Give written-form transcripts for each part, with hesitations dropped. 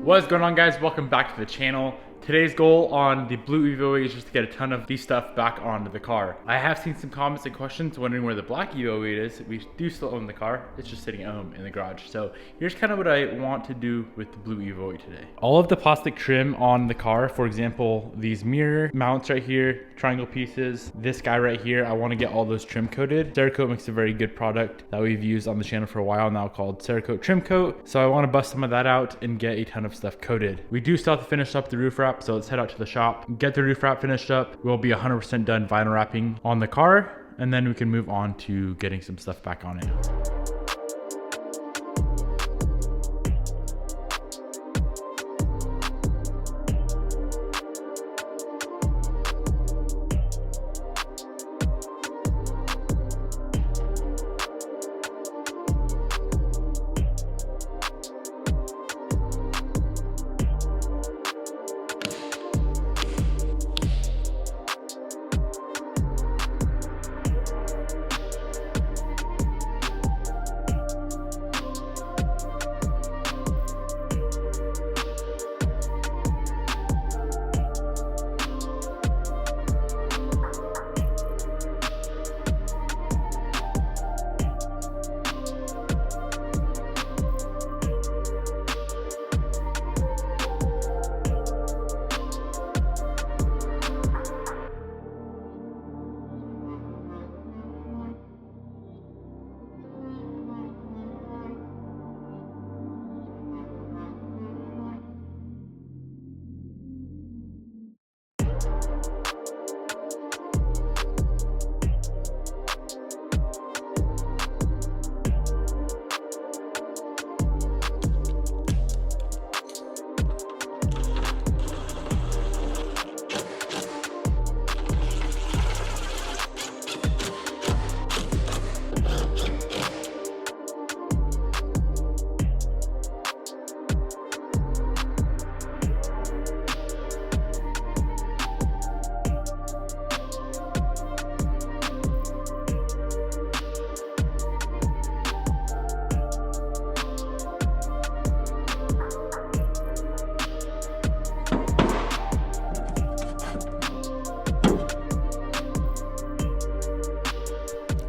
What's going on, guys? Welcome back to the channel. Today's goal on the Blue Evo VIII is just to get a ton of these stuff back onto the car. I have seen some comments and questions wondering where the black Evo VIII is. We do still own the car. It's just sitting at home in the garage. So here's kind of what I want to do with the Blue Evo VIII today. All of the plastic trim on the car, for example, these mirror mounts right here, triangle pieces, this guy right here, I want to get all those trim coated. Cerakote makes a very good product that we've used on the channel for a while now called Cerakote Trim Coat. So I want to bust some of that out and get a ton of stuff coated. We do still have to finish up the roof wrap. So let's head out to the shop, get the roof wrap finished up. We'll be 100% done vinyl wrapping on the car, and then we can move on to getting some stuff back on it.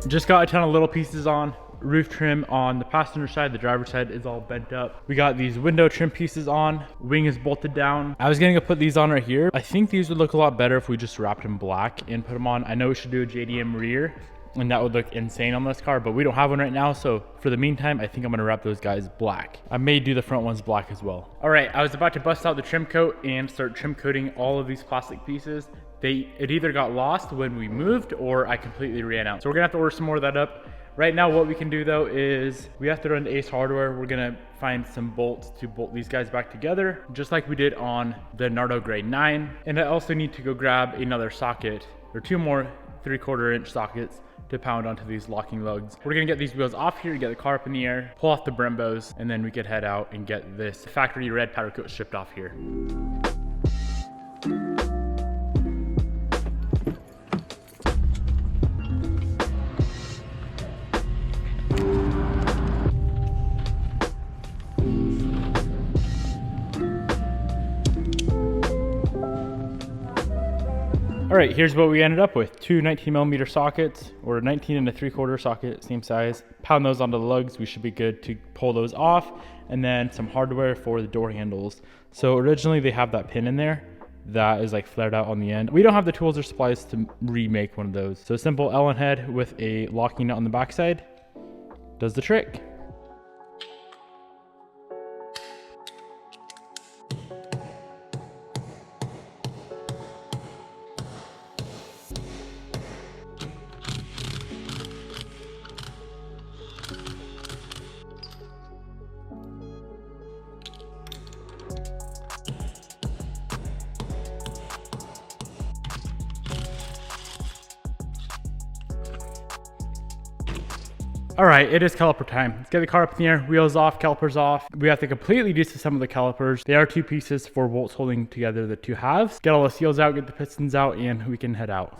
Just got a ton of little pieces on. Roof trim on the passenger side, the driver's side is all bent up. We got these window trim pieces on. Wing is bolted down. I was gonna put these on right here. I think these would look a lot better if we just wrapped them black and put them on. I know we should do a JDM rear and that would look insane on this car, but we don't have one right now. So for the meantime, I think I'm gonna wrap those guys black. I may do the front ones black as well. All right, I was about to bust out the trim coat and start trim coating all of these plastic pieces. It either got lost when we moved or I completely ran out. So we're gonna have to order some more of that up. Right now, what we can do though is we have to run to Ace Hardware. We're gonna find some bolts to bolt these guys back together, just like we did on the Nardo Grade 9. And I also need to go grab another socket or two more 3/4 inch sockets to pound onto these locking lugs. We're gonna get these wheels off here, get the car up in the air, pull off the Brembos, and then we could head out and get this factory red powder coat shipped off here. All right, here's what we ended up with. Two 19mm sockets, or 19 3/4 socket, same size. Pound those onto the lugs. We should be good to pull those off. And then some hardware for the door handles. So originally they have that pin in there that is like flared out on the end. We don't have the tools or supplies to remake one of those. So a simple Allen head with a locking nut on the backside does the trick. All right, it is caliper time. Let's get the car up in the air, wheels off, calipers off. We have to completely disassemble the calipers. They are two pieces, 4 bolts holding together the two halves. Get all the seals out, get the pistons out, and we can head out.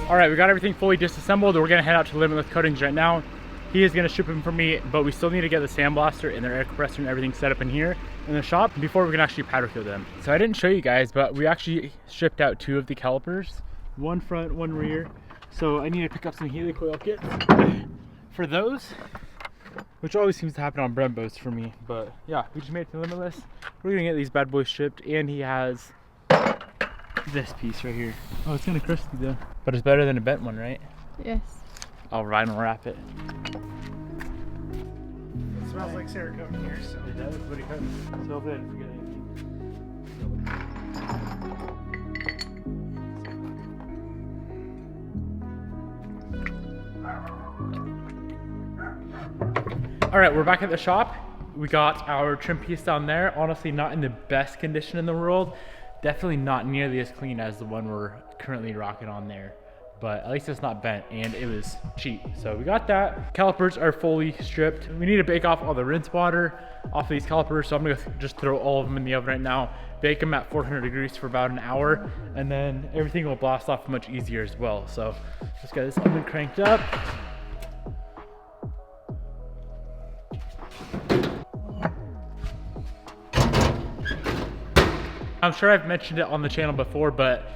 All right, we got everything fully disassembled. We're gonna head out to Limitless Coatings right now. He is gonna ship them for me, but we still need to get the sandblaster and their air compressor and everything set up in here in the shop before we can actually powder coat them. So I didn't show you guys, but we actually shipped out 2 of the calipers, one front, one rear. So I need to pick up some helicoil kits for those, which always seems to happen on Brembo's for me. But yeah, we just made it to Limitless. We're gonna get these bad boys shipped, and he has this piece right here. Oh, it's kind of crusty though, but it's better than a bent one, right? Yes. I'll vinyl wrap it. It smells like Cerakote in here, so. It does, but it comes so good. Forget anything. All right, we're back at the shop. We got our trim piece down there. Honestly, not in the best condition in the world. Definitely not nearly as clean as the one we're currently rocking on there, but at least it's not bent and it was cheap. So we got that. Calipers are fully stripped. We need to bake off all the rinse water off of these calipers. So I'm gonna just throw all of them in the oven right now, bake them at 400 degrees for about an hour, and then everything will blast off much easier as well. So let's get this oven cranked up. I'm sure I've mentioned it on the channel before, but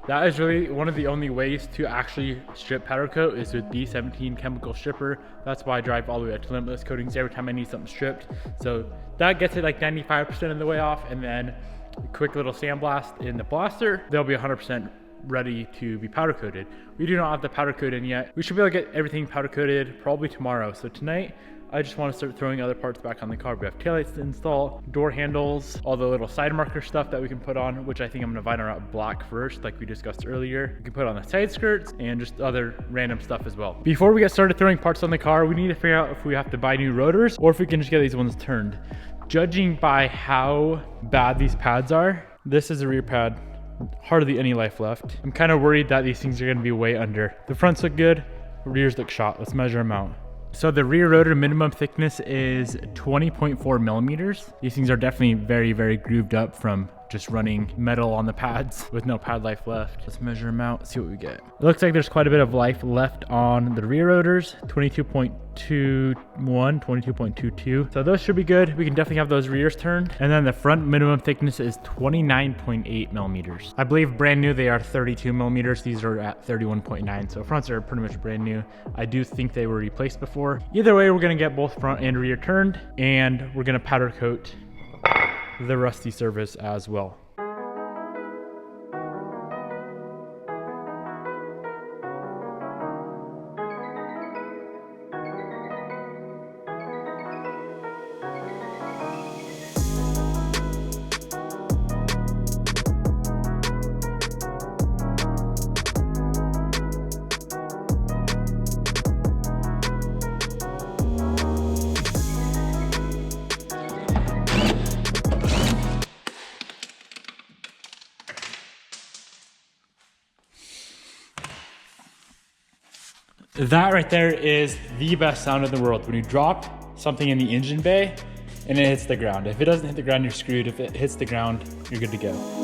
that is really one of the only ways to actually strip powder coat is with B17 chemical stripper. That's why I drive all the way up to Limitless Coatings every time I need something stripped. So that gets it like 95% of the way off, and then a quick little sandblast in the blaster, they'll be 100% ready to be powder coated. We do not have the powder coat in yet. We should be able to get everything powder coated probably tomorrow. So tonight, I just want to start throwing other parts back on the car. We have taillights to install, door handles, all the little side marker stuff that we can put on, which I think I'm gonna vinyl wrap black first, like we discussed earlier. We can put on the side skirts and just other random stuff as well. Before we get started throwing parts on the car, we need to figure out if we have to buy new rotors or if we can just get these ones turned. Judging by how bad these pads are, this is a rear pad, hardly any life left. I'm kind of worried that these things are gonna be way under. The fronts look good, rears look shot. Let's measure them out. So the rear rotor minimum thickness is 20.4 millimeters. These things are definitely very, very grooved up from just running metal on the pads with no pad life left. Let's measure them out, see what we get. It looks like there's quite a bit of life left on the rear rotors, 22.21, 22.22. So those should be good. We can definitely have those rears turned. And then the front minimum thickness is 29.8 millimeters. I believe brand new, they are 32 millimeters. These are at 31.9. So fronts are pretty much brand new. I do think they were replaced before. Either way, we're gonna get both front and rear turned, and we're gonna powder coat the rusty surface as well. That right there is the best sound in the world. When you drop something in the engine bay and it hits the ground. If it doesn't hit the ground, you're screwed. If it hits the ground, you're good to go.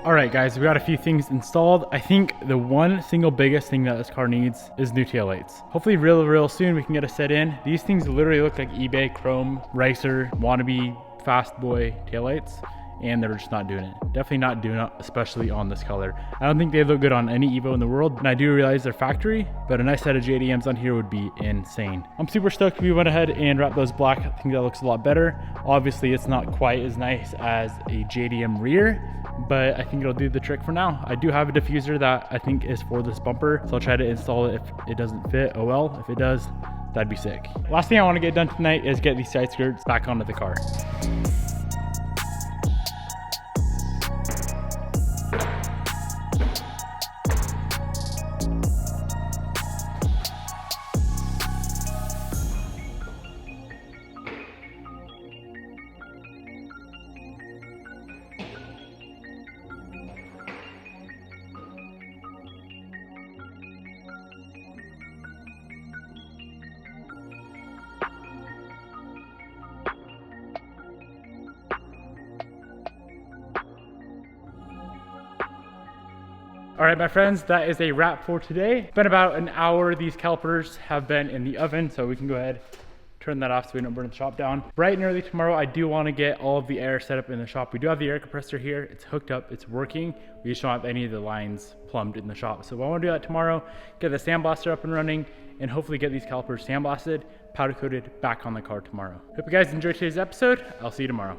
All right, guys, we got a few things installed. I think the one single biggest thing that this car needs is new taillights. Hopefully real soon we can get a set in. These things literally look like eBay Chrome Racer wannabe fast boy taillights, and they're just not doing it. Definitely not doing it, especially on this color. I don't think they look good on any Evo in the world, and I do realize they're factory, but a nice set of JDMs on here would be insane. I'm super stoked we went ahead and wrapped those black. I think that looks a lot better. Obviously, it's not quite as nice as a JDM rear, but I think it'll do the trick for now. I do have a diffuser that I think is for this bumper, so I'll try to install it if it doesn't fit. Oh well, if it does, that'd be sick. Last thing I want to get done tonight is get these side skirts back onto the car. All right, my friends, that is a wrap for today. Been about an hour. These calipers have been in the oven, so we can go ahead, turn that off so we don't burn the shop down. Bright and early tomorrow, I do want to get all of the air set up in the shop. We do have the air compressor here. It's hooked up, it's working. We just don't have any of the lines plumbed in the shop. So I want to do that tomorrow, get the sandblaster up and running, and hopefully get these calipers sandblasted, powder coated, back on the car tomorrow. Hope you guys enjoyed today's episode. I'll see you tomorrow.